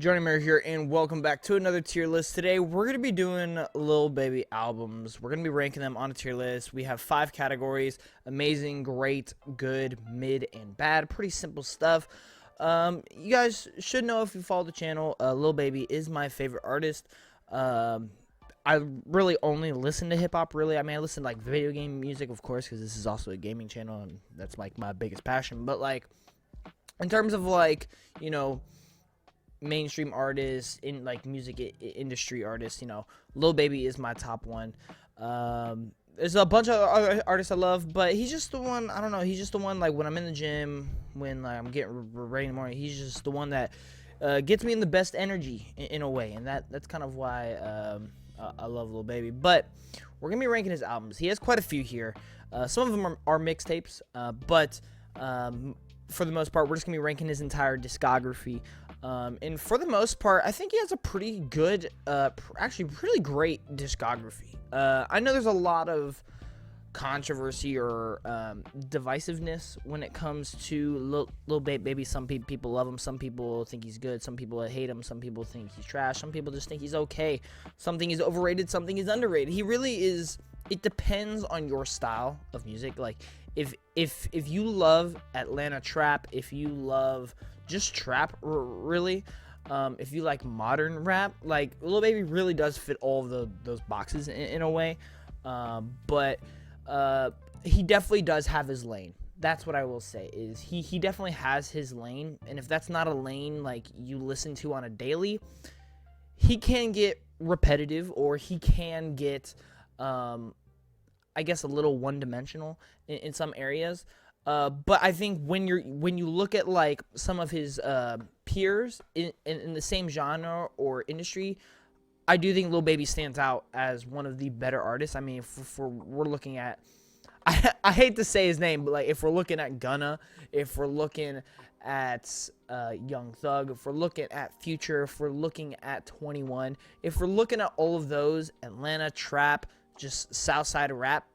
Johnny Mayer here, and welcome back to another tier list. Today, we're going to be doing Lil Baby albums. We're going to be ranking them on a tier list. We have 5 categories: amazing, great, good, mid, and bad. Pretty simple stuff. You guys should know if you follow the channel, Lil Baby is my favorite artist. I really only listen to hip-hop, really. I mean, I listen to, like, video game music, of course, because this is also a gaming channel, and that's, like, my biggest passion. But, like, in terms of, like, you know, mainstream artists in like music industry artists, Lil Baby is my top one. There's a bunch of other artists I love, but he's just the one. I don't know, he's just the one, like, when I'm in the gym, when, like, I'm getting ready in the morning, he's just the one that gets me in the best energy in a way, and that's kind of why I love Lil Baby. But we're gonna be ranking his albums. He has quite a few here. Some of them are mixtapes, but for the most part, we're just gonna be ranking his entire discography. And for the most part, I think he has a pretty good, actually pretty great discography. I know there's a lot of controversy or divisiveness when it comes to Lil Baby. Some people love him, some people think he's good, some people hate him, some people think he's trash, some people just think he's okay. Something is overrated, something is underrated. He really is. It depends on your style of music. Like, if you love Atlanta trap, if you love just trap, really, if you like modern rap, like, Lil Baby really does fit all of those boxes in a way. But he definitely does have his lane. That's what I will say, is he definitely has his lane. And if that's not a lane like you listen to on a daily, he can get repetitive, or he can get I guess a little one-dimensional in some areas. But I think when you look at, like, some of his peers in the same genre or industry, I do think Lil Baby stands out as one of the better artists. I mean, if we're looking at, I hate to say his name, but, like, if we're looking at Gunna, if we're looking at Young Thug, if we're looking at Future, if we're looking at 21, if we're looking at all of those Atlanta trap, just Southside rap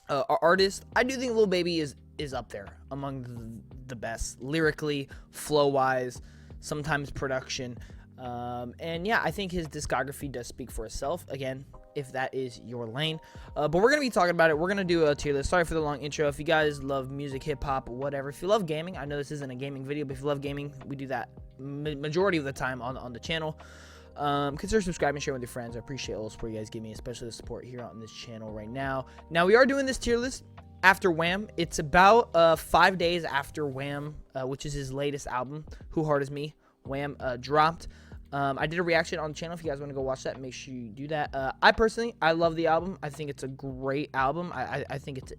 artists, I do think Lil Baby is up there among the best, lyrically, flow-wise, sometimes production. And yeah, I think his discography does speak for itself, again, if that is your lane. But we're going to be talking about it. We're going to do a tier list. Sorry for the long intro. If you guys love music, hip-hop, whatever, if you love gaming, I know this isn't a gaming video, but if you love gaming, we do that majority of the time on the channel. Consider subscribing, sharing with your friends. I appreciate all the support you guys give me, especially the support here on this channel right now. Now, we are doing this tier list after Wham. It's about 5 days after Wham, which is his latest album, Who Hard Is Me, Wham, dropped. I did a reaction on the channel. If you guys want to go watch that, make sure you do that. I personally, I love the album. I think it's a great album. I think it's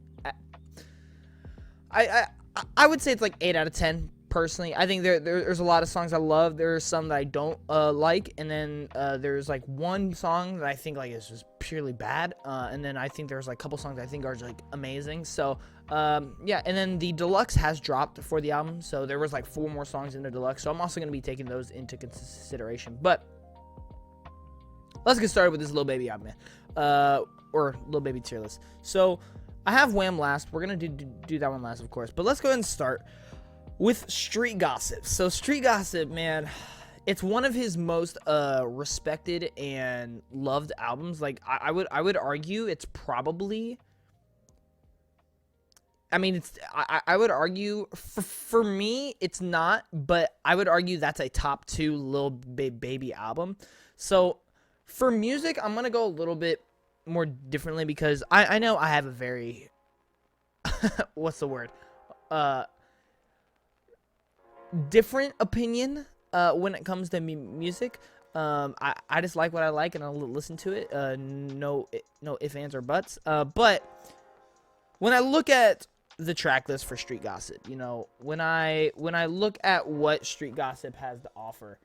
I would say it's like 8 out of 10. Personally, I think there's a lot of songs I love. There's some that I don't like, and then there's, like, one song that I think, like, is just purely bad, and then I think there's, like, a couple songs I think are just, like, amazing. So yeah, and then the deluxe has dropped for the album, so there was, like, 4 more songs in the deluxe, so I'm also going to be taking those into consideration. But let's get started with this Lil Baby album, or Lil Baby tier list. So I have Wham last. We're gonna do that one last, of course, but let's go ahead and start with Street Gossip. So Street Gossip, man, it's one of his most respected and loved albums. Like, I would argue it's probably, I mean, it's I would argue for me it's not, but I would argue that's a top 2 Lil Baby album. So for music, I'm gonna go a little bit more differently, because I know I have a very what's the word, different opinion when it comes to music. I just like what I like, and I'll listen to it. No ifs, ands, or buts. But when I look at the track list for Street Gossip, when I look at what Street Gossip has to offer,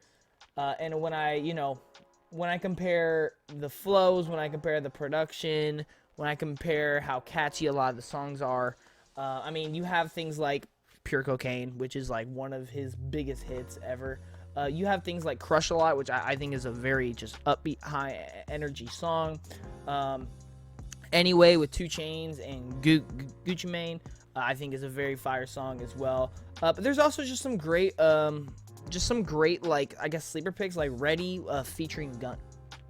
and when I compare the flows, when I compare the production, when I compare how catchy a lot of the songs are, I mean, you have things like Pure Cocaine, which is, like, one of his biggest hits ever. You have things like Crush a Lot, which I think is a very just upbeat, high energy song. Anyway, with 2 Chainz and Gucci Mane, I think is a very fire song as well. But there's also just some great just some great, like, I guess sleeper picks, like Ready featuring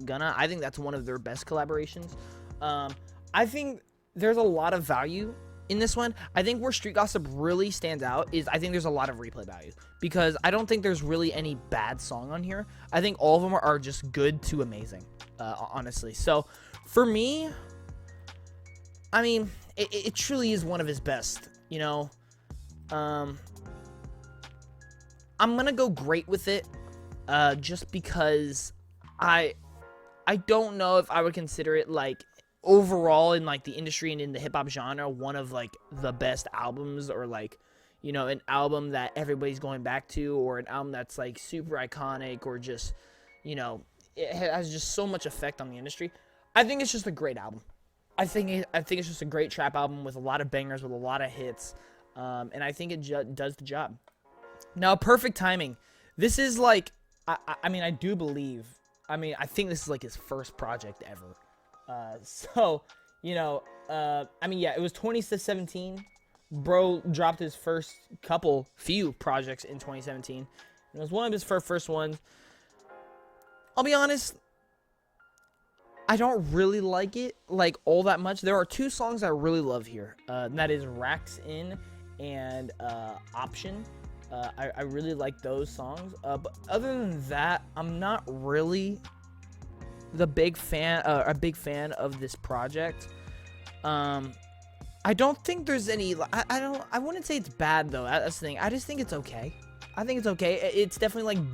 Gunna. I think that's one of their best collaborations. I think there's a lot of value in this one. I think where Street Gossip really stands out is I think there's a lot of replay value, because I don't think there's really any bad song on here. I think all of them are just good to amazing, honestly. So for me, I mean, it truly is one of his best, you know. I'm gonna go great with it, just because I don't know if I would consider it, like, overall in, like, the industry and in the hip-hop genre, one of, like, the best albums, or, like, you know, an album that everybody's going back to, or an album that's, like, super iconic, or just, you know, it has just so much effect on the industry. I think it's just a great album. I think it's just a great trap album with a lot of bangers, with a lot of hits, and I think it does the job. Now, Perfect Timing. This is, like, I mean, I do believe, I think this is, like, his first project ever. So, you know, I mean, yeah, it was 2017. Bro dropped his first few projects in 2017. It was one of his first ones. I'll be honest, I don't really like it, like, all that much. There are two songs I really love here, and that is Racks In and Option. I really like those songs, but other than that, I'm not really a big fan of this project. I don't think there's any, I wouldn't say it's bad, though. That's the thing. I just think it's okay. I think it's okay. It's definitely, like,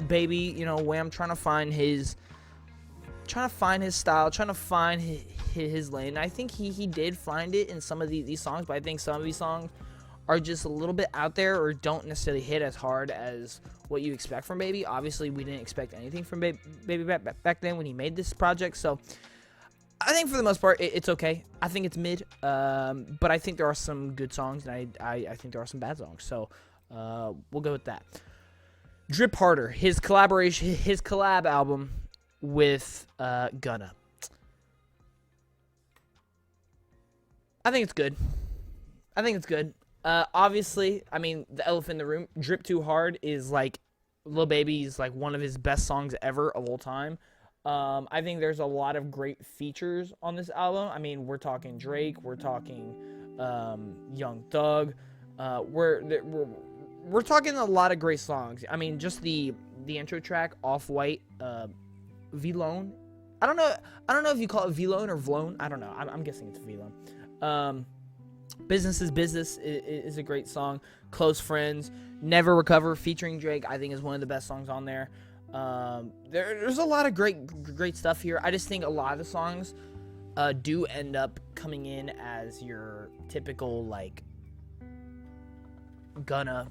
Baby, you know, Wham trying to find his style, trying to find his lane. I think he did find it in some of these songs, but I think some of these songs are just a little bit out there, or don't necessarily hit as hard as what you expect from Baby. Obviously, we didn't expect anything from Baby back then when he made this project. So I think for the most part, it's okay. I think it's mid, but I think there are some good songs, and I think there are some bad songs. So we'll go with that. Drip Harder, his collab album with Gunna. I think it's good. Obviously, I mean, the elephant in the room, Drip Too Hard is, like, Lil Baby's, like, one of his best songs ever of all time. I think there's a lot of great features on this album. I mean, we're talking Drake, we're talking Young Thug, we're talking a lot of great songs. I mean, just the intro track, Off-White, V-Lone. I don't know if you call it V-Lone or Vlone. I don't know. I'm guessing it's V-Lone. Business is Business is a great song. Close Friends, Never Recover featuring Drake, I think is one of the best songs on there. There's a lot of great stuff here. I just think a lot of the songs do end up coming in as your typical, like, Gunna.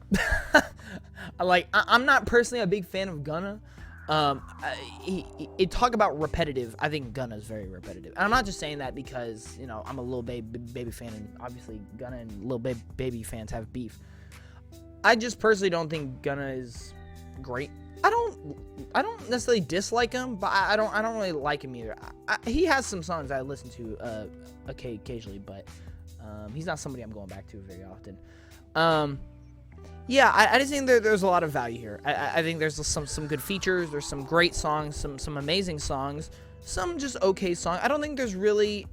I'm not personally a big fan of Gunna. Talk about repetitive. I think Gunna is very repetitive, and I'm not just saying that because, you know, I'm a Lil Baby fan, and obviously Gunna and Lil Baby fans have beef. I just personally don't think Gunna is great. I don't necessarily dislike him, but I don't really like him either. He has some songs I listen to occasionally, but he's not somebody I'm going back to very often. Yeah, I just think there's a lot of value here. I think there's some good features. There's some great songs, some amazing songs, some just okay songs. I don't think there's really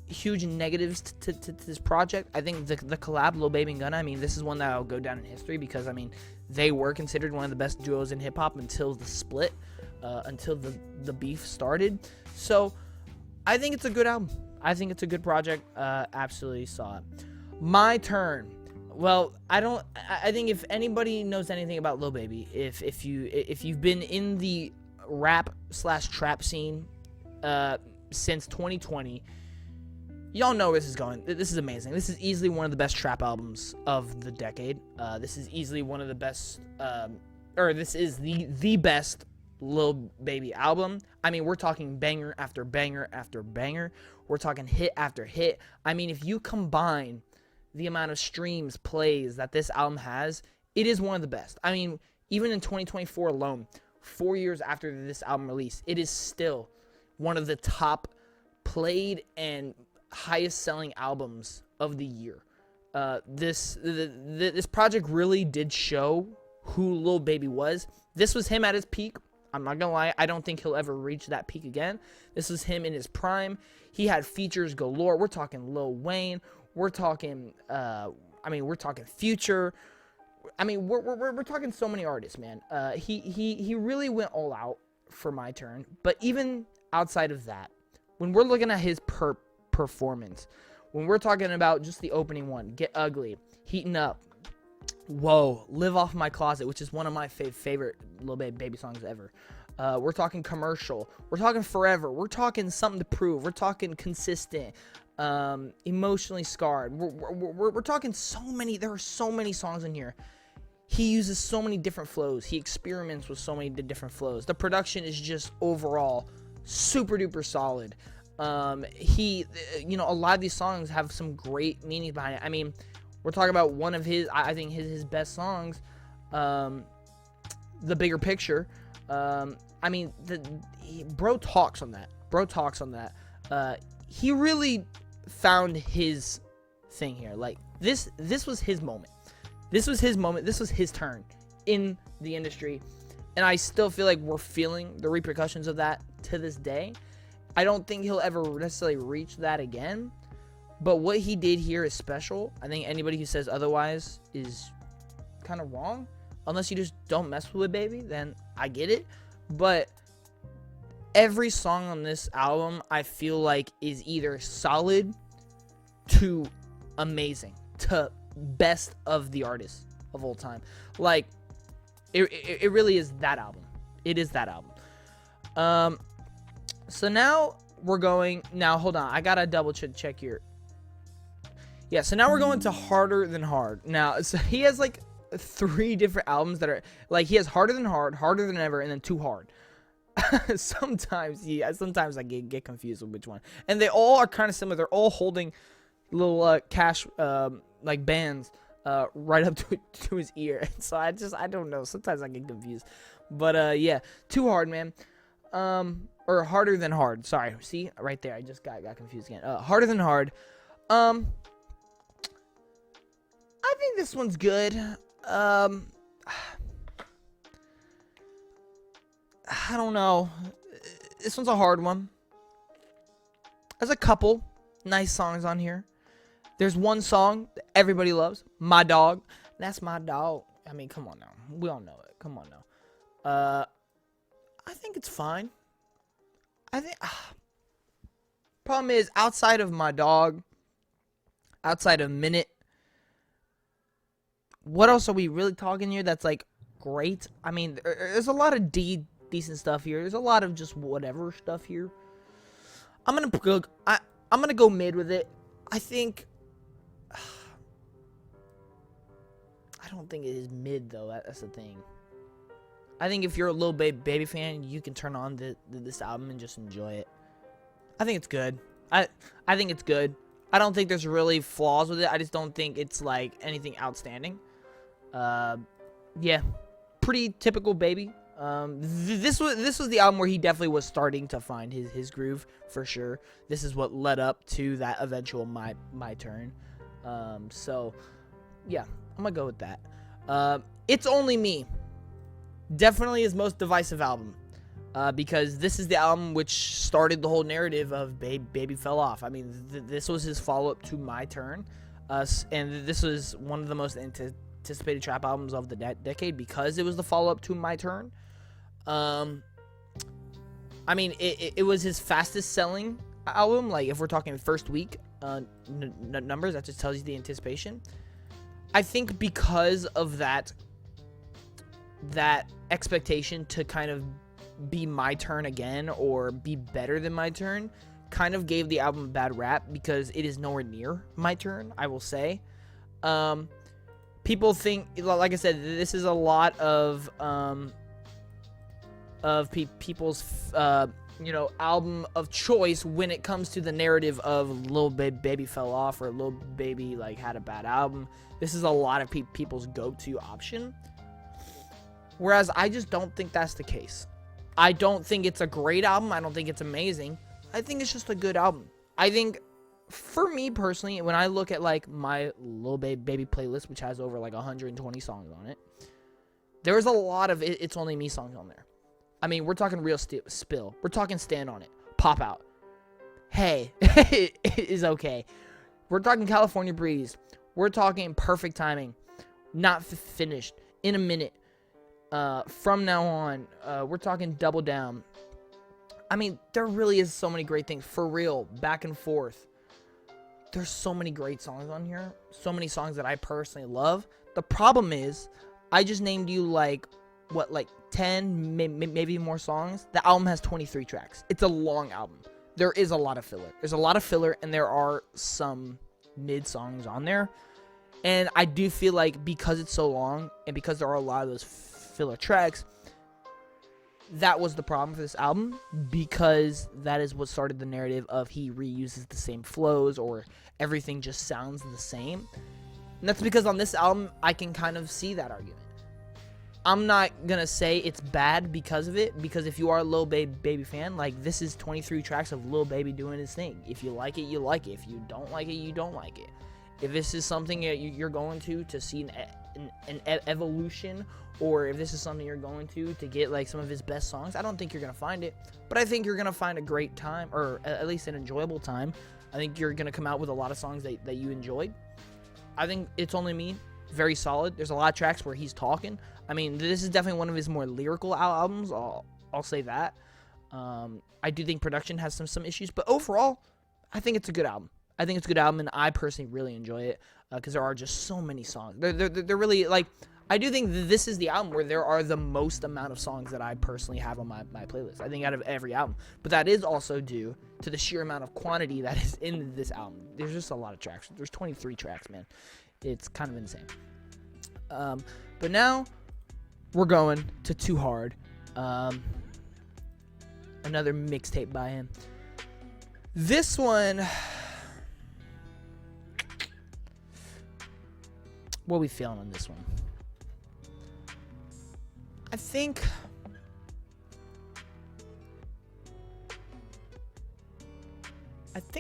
huge negatives to this project. I think the collab, Lil Baby and Gunna, I mean, this is one that will go down in history because, I mean, they were considered one of the best duos in hip-hop until the split, until the beef started. So I think it's a good album. I think it's a good project. Absolutely saw it. My Turn. Well, I think if anybody knows anything about Lil Baby, if you've been in the rap/trap scene since 2020, y'all know where this is going. This is amazing. This is easily one of the best trap albums of the decade. This is easily one of the best, or this is the best Lil Baby album. I mean, we're talking banger after banger after banger. We're talking hit after hit. I mean, if you combine the amount of streams, plays that this album has, it is one of the best. I mean, even in 2024 alone, 4 years after this album release, it is still one of the top played and highest selling albums of the year. This project really did show who Lil Baby was. This was him at his peak. I'm not gonna lie, I don't think he'll ever reach that peak again. This was him in his prime. He had features galore. We're talking Lil Wayne. We're talking, we're talking Future. I mean, we're talking so many artists, man. He really went all out for My Turn. But even outside of that, when we're looking at his performance, when we're talking about just the opening one, Get Ugly, Heating Up, Whoa, Live Off My Closet, which is one of my favorite Lil Baby songs ever. We're talking Commercial. We're talking Forever. We're talking Something to Prove. We're talking Consistent. Emotionally Scarred. We're talking so many. There are so many songs in here. He uses so many different flows. He experiments with so many different flows. The production is just overall super duper solid. A lot of these songs have some great meaning behind it. I mean, we're talking about one of his, I think his best songs, The Bigger Picture. Bro talks on that. He really found his thing here. Like, this was his moment. This was his turn in the industry. And I still feel like we're feeling the repercussions of that to this day. I don't think he'll ever necessarily reach that again. But what he did here is special. I think anybody who says otherwise is kind of wrong. Unless you just don't mess with it, baby, then I get it. But every song on this album, I feel like, is either solid to amazing to best of the artists of all time. Like, it really is that album. It is that album. So now we're going. Now hold on, I gotta double check here. Yeah, so now we're going to Harder Than Hard. Now, so he has like 3 different albums that are like, he has Harder Than Hard, Harder Than Ever, and then Too Hard. Sometimes I get confused with which one. And they all are kind of similar. They're all holding little cash like bands right up to his ear. So I don't know. Sometimes I get confused. But yeah, Too Hard, man. Or Harder Than Hard. Sorry. See? Right there. I just got confused again. Harder Than Hard. I think this one's good. I don't know. This one's a hard one. There's a couple nice songs on here. There's one song that everybody loves, My Dog. That's my dog. I mean, come on now. We all know it. Come on now. I think it's fine. I think... problem is, outside of My Dog, outside of Minute, what else are we really talking here that's, like, great? I mean, there's a lot of decent stuff here. There's a lot of just whatever stuff here. I'm gonna go mid with it. I think... I don't think it is mid, though. That's the thing. I think if you're a Lil Baby fan, you can turn on this album and just enjoy it. I think it's good. I think it's good. I don't think there's really flaws with it. I just don't think it's, like, anything outstanding. Yeah. Pretty typical Baby. This was the album where he definitely was starting to find his groove, for sure. This is what led up to that eventual My Turn. So, yeah. I'm gonna go with that. It's Only Me. Definitely his most divisive album. Because this is the album which started the whole narrative of Baby Fell Off. I mean, this was his follow-up to My Turn. And this was one of the most anticipated trap albums of the decade because it was the follow-up to My Turn. I mean, it was his fastest-selling album. Like, if we're talking first week numbers, that just tells you the anticipation. I think because of that expectation to kind of be My Turn again or be better than My Turn kind of gave the album a bad rap because it is nowhere near My Turn, I will say. People think, like I said, this is a lot of people's album of choice when it comes to the narrative of Lil Baby Fell Off or Lil Baby like had a bad album. This is a lot of people's go-to option. Whereas I just don't think that's the case. I don't think it's a great album. I don't think it's amazing. I think it's just a good album. I think, for me personally, when I look at like my Lil Baby playlist, which has over like 120 songs on it, There was a lot of It's Only Me songs on there. I mean, we're talking Real Spill. We're talking Stand On It. Pop Out. Hey, it is okay. We're talking California Breeze. We're talking Perfect Timing. Not Finished. In a Minute. From Now On. We're talking Double Down. I mean, there really is so many great things. For Real. Back and Forth. There's so many great songs on here. So many songs that I personally love. The problem is, I just named you like 10, maybe more songs. The album has 23 tracks. It's a long album. There is a lot of filler. There's a lot of filler, and there are some mid songs on there. And I do feel like because it's so long, and because there are a lot of those filler tracks, that was the problem for this album, because that is what started the narrative of he reuses the same flows, or everything just sounds the same. And that's because on this album, I can kind of see that argument. I'm not gonna say it's bad because of it, because if you are a Lil Baby fan, like, this is 23 tracks of Lil Baby doing his thing. If you like it, you like it. If you don't like it, you don't like it. If this is something you're going to see an evolution, or if this is something you're going to get like some of his best songs, I don't think you're gonna find it, but I think you're gonna find a great time, or at least an enjoyable time. I think you're gonna come out with a lot of songs that you enjoyed. I think It's Only Me, very solid. There's a lot of tracks where he's talking. I mean, this is definitely one of his more lyrical albums. I'll say that. I do think production has some issues, but overall, I think it's a good album. I think it's a good album, and I personally really enjoy it because there are just so many songs. They're really, like, I do think this is the album where there are the most amount of songs that I personally have on my playlist. I think out of every album. But that is also due to the sheer amount of quantity that is in this album. There's just a lot of tracks. There's 23 tracks, man. It's kind of insane. But now we're going to Too Hard. Another mixtape by him. This one, what are we feeling on this one? I think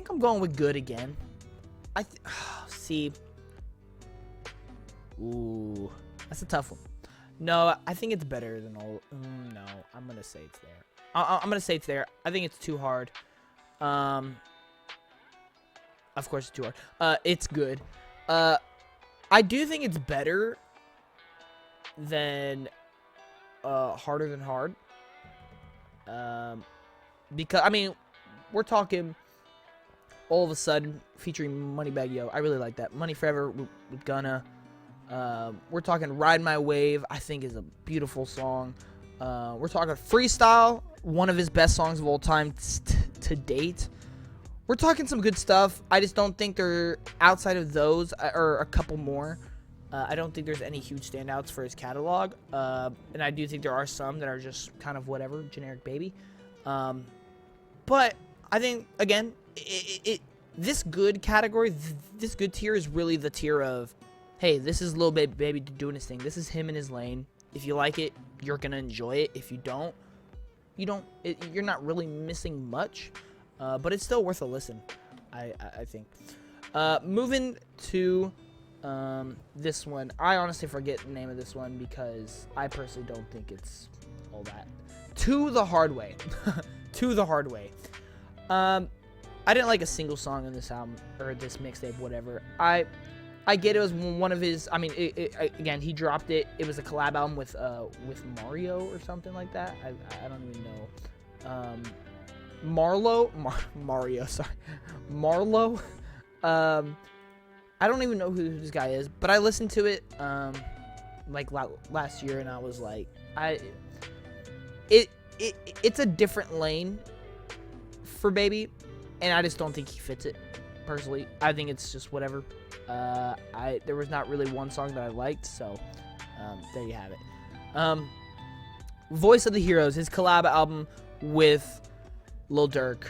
I'm going with good again. See. Ooh, that's a tough one. No, I think it's better than all. No, I'm gonna say it's there. I'm gonna say it's there. I think it's Too Hard. Of course, it's Too Hard. It's good. I do think it's better than Harder Than Hard. Because, I mean, we're talking All of a Sudden featuring Moneybagg Yo. I really like that. Money Forever with Gunna. We're talking Ride My Wave, I think is a beautiful song. We're talking Freestyle, one of his best songs of all time to date. We're talking some good stuff. I just don't think they're, outside of those, or a couple more, I don't think there's any huge standouts for his catalog. And I do think there are some that are just kind of whatever, generic baby. But I think, again, this good category, this good tier is really the tier of, hey, this is Lil Baby doing his thing. This is him in his lane. If you like it, you're going to enjoy it. If you don't, you're not really missing much. But it's still worth a listen, I think. Moving to this one. I honestly forget the name of this one because I personally don't think it's all that. To the Hard Way. To the Hard Way. I didn't like a single song on this album, or this mixtape, whatever. I get it was one of his. I mean, again, he dropped it. It was a collab album with Mario or something like that. I don't even know. Mario. Sorry, Marlo. I don't even know who this guy is, but I listened to it like last year, and I was like, it's a different lane for Baby, and I just don't think he fits it. Personally, I think it's just whatever. There was not really one song that I liked, so there you have it. Voice of the Heroes, his collab album with Lil Durk.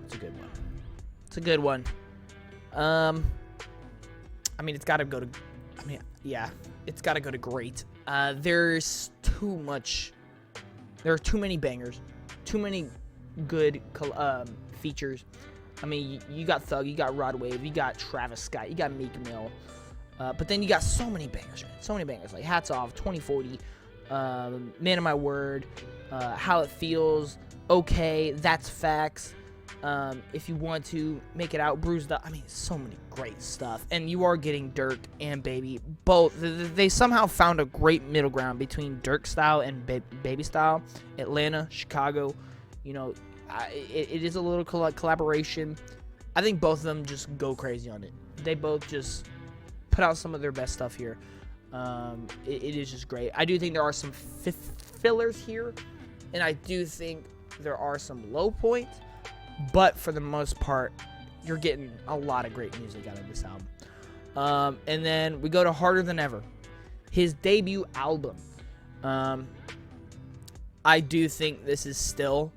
It's a good one. It's a good one. I mean, it's got to go to. I mean, yeah, it's got to go to great. There's too much. There are too many bangers, too many good features. I mean, you got Thug, you got Rod Wave, you got Travis Scott, you got Meek Mill. But then you got so many bangers, man. So many bangers. Like Hats Off, 2040, Man of My Word, How It Feels, Okay, That's Facts. If you want to make it out, Bruised Up. I mean, so many great stuff. And you are getting Dirk and Baby. Both. They somehow found a great middle ground between Dirk style and Baby style. Atlanta, Chicago. You know, it is a little collaboration. I think both of them just go crazy on it. They both just put out some of their best stuff here. It is just great. I do think there are some fillers here, and I do think there are some low points, but for the most part, you're getting a lot of great music out of this album. And then we go to Harder Than Ever, his debut album. I do think this is still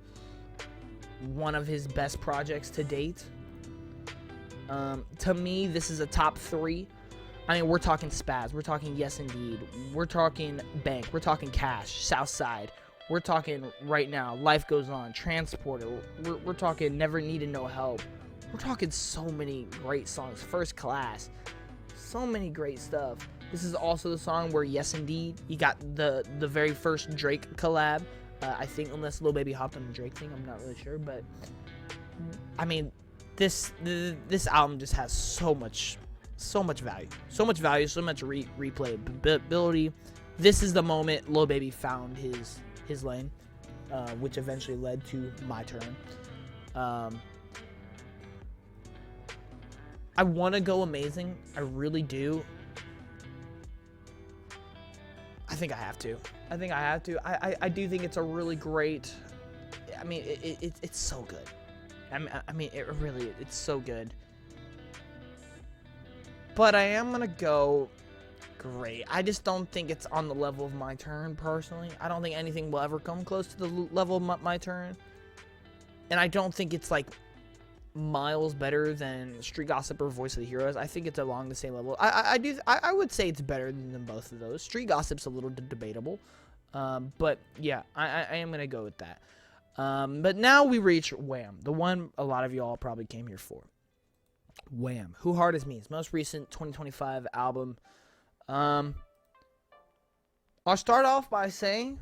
one of his best projects to date. To me, this is a top 3. I mean, we're talking Spaz, we're talking Yes Indeed, we're talking Bank, we're talking Cash, Southside, we're talking right now, Life Goes On, Transporter, we're talking Never Needed No Help, we're talking so many great songs, First Class, so many great stuff. This is also the song where Yes Indeed, you got the very first Drake collab, I think, unless Lil Baby hopped on the Drake thing, I'm not really sure, but, I mean, this album just has so much value, so much replayability. This is the moment Lil Baby found his lane, which eventually led to My Turn. I want to go Amazing, I really do. I think I have to. I do think it's a really great. I mean, it's so good. I mean, it's so good. But I am going to go great. I just don't think it's on the level of My Turn, personally. I don't think anything will ever come close to the level of My Turn. And I don't think it's, like, miles better than Street Gossip or Voice of the Heroes. I think it's along the same level. I would say it's better than both of those. Street Gossip's a little debatable. But, yeah, I am going to go with that. But now we reach Wham, the one a lot of y'all probably came here for. Wham, Who Hard Is Me, his most recent 2025 album. I'll start off by saying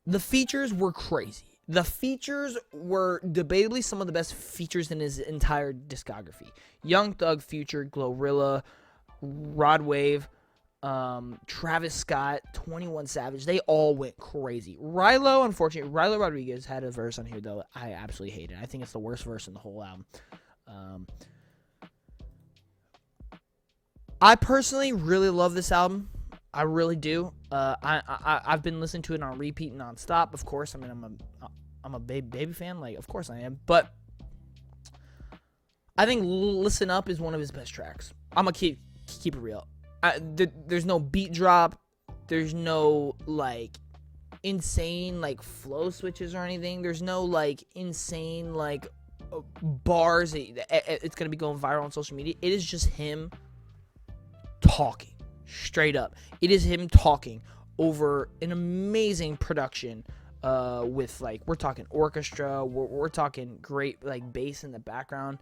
the features were crazy. The features were debatably some of the best features in his entire discography. Young Thug, Future, Glorilla, Rod Wave, Travis Scott, 21 Savage, they all went crazy. Rilo, unfortunately, Rilo Rodriguez had a verse on here, though, I absolutely hate it. I think it's the worst verse in the whole album. I personally really love this album. I really do. I've been listening to it on repeat nonstop. Of course, I mean, I'm a baby fan. Like, of course I am. But I think Listen Up is one of his best tracks. I'm gonna keep it real. There's no beat drop. There's no, like, insane, like, flow switches or anything. There's no, like, insane, like, bars. It's going to be going viral on social media. It is just him talking. Straight up. It is him talking over an amazing production with, like, we're talking orchestra. We're talking great, like, bass in the background.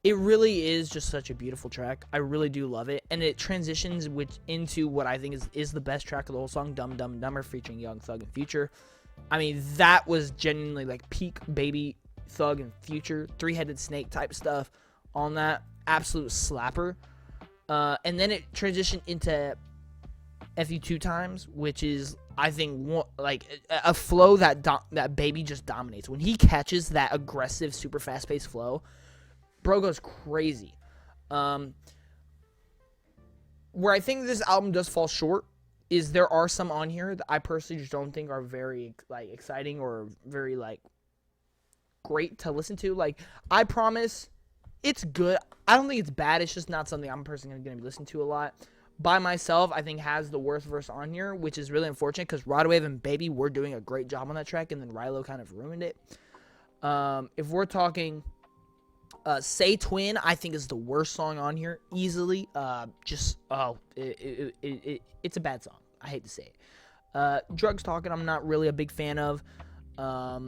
It really is just such a beautiful track. I really do love it. And it transitions into what I think is the best track of the whole song, Dumb Dumb Dumber, featuring Young Thug and Future. I mean, that was genuinely like peak Baby, Thug, and Future, three-headed snake type stuff on that. Absolute slapper. And then it transitioned into FU 2 Times, which is, I think, like a flow that Baby just dominates. When he catches that aggressive, super fast-paced flow, bro goes crazy. Where I think this album does fall short is there are some on here that I personally just don't think are very, like, exciting or very, like, great to listen to. Like, I Promise, it's good. I don't think it's bad. It's just not something I'm personally going to be listening to a lot. By Myself, I think, has the worst verse on here, which is really unfortunate because Rod Wave and Baby were doing a great job on that track, and then Rilo kind of ruined it. If we're talking... Say Twin, I think, is the worst song on here, easily. It's a bad song. I hate to say it. Drugs Talking, I'm not really a big fan of. I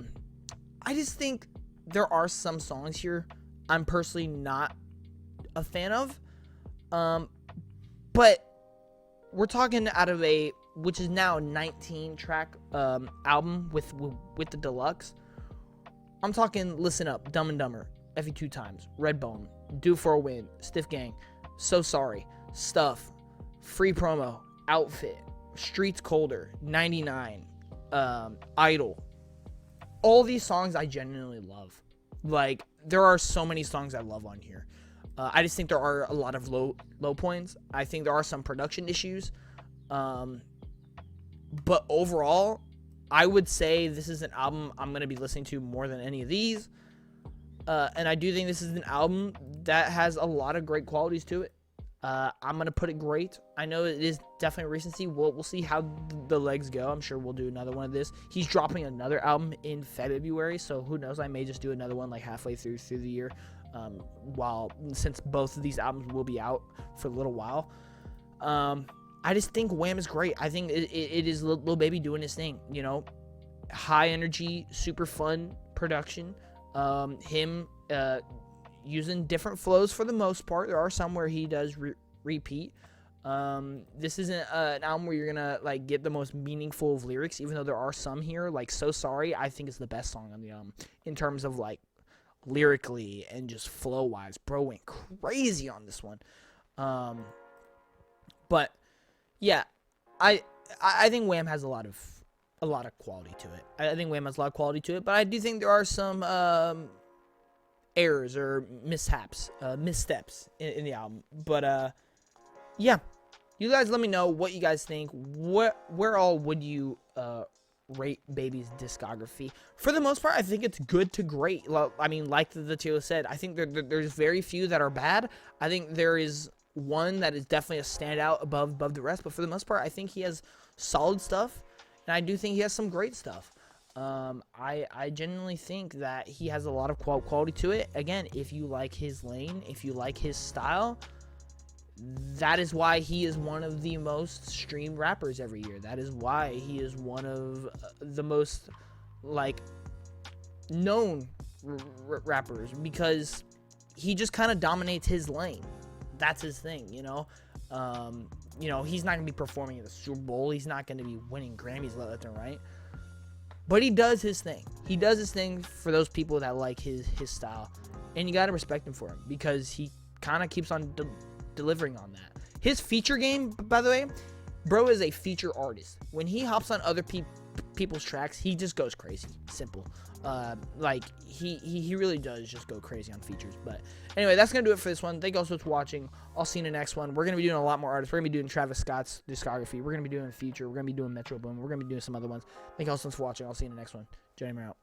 just think there are some songs here I'm personally not a fan of. But we're talking out of a, which is now 19 track album with the deluxe. I'm talking Listen Up, Dumb and Dumber, Effie 2 Times, Redbone, Due for a Win, Stiff Gang, So Sorry, Stuff, Free Promo, Outfit, Streets Colder, 99, Idol. All these songs I genuinely love. Like, there are so many songs I love on here. I just think there are a lot of low points. I think there are some production issues. But overall, I would say this is an album I'm going to be listening to more than any of these. And I do think this is an album that has a lot of great qualities to it. I'm going to put it great. I know it is definitely recency. We'll see how the legs go. I'm sure we'll do another one of this. He's dropping another album in February, so who knows? I may just do another one like halfway through the year. Since both of these albums will be out for a little while. I just think Wham is great. I think it is Lil Baby doing his thing, you know, high energy, super fun production. Him using different flows for the most part. There are some where he does repeat. This isn't an album where you're gonna like get the most meaningful of lyrics, even though there are some here. Like So Sorry, I think is the best song on the album in terms of like lyrically and just flow wise. Bro went crazy on this one. But yeah, I think Wham has a lot of quality to it. I think Wham has a lot of quality to it, but I do think there are some errors or missteps in the album. But yeah, you guys let me know what you guys think. Where all would you rate Baby's discography? For the most part, I think it's good to great. I mean, like the tier list said, I think there's very few that are bad. I think there is one that is definitely a standout above the rest, but for the most part, I think he has solid stuff, and I do think he has some great stuff. I genuinely think that he has a lot of quality to it. Again, if you like his lane, if you like his style, that is why he is one of the most streamed rappers every year. That is why he is one of the most like known rappers, because he just kind of dominates his lane. That's his thing, you know. He's not gonna be performing at the Super Bowl. He's not gonna be winning Grammys left and right. But he does his thing. He does his thing for those people that like his style, and you gotta respect him for it, because he kind of keeps on delivering on that. His feature game, by the way, bro is a feature artist. When he hops on other people's tracks, he just goes crazy. Simple. Like he really does just go crazy on features. But anyway, that's gonna do it for this one. Thank you all so much for watching. I'll see you in the next one. We're gonna be doing a lot more artists. We're gonna be doing Travis Scott's discography. We're gonna be doing Future. We're gonna be doing Metro Boom. We're gonna be doing some other ones. Thank you all so much for watching. I'll see you in the next one. Johnny, out.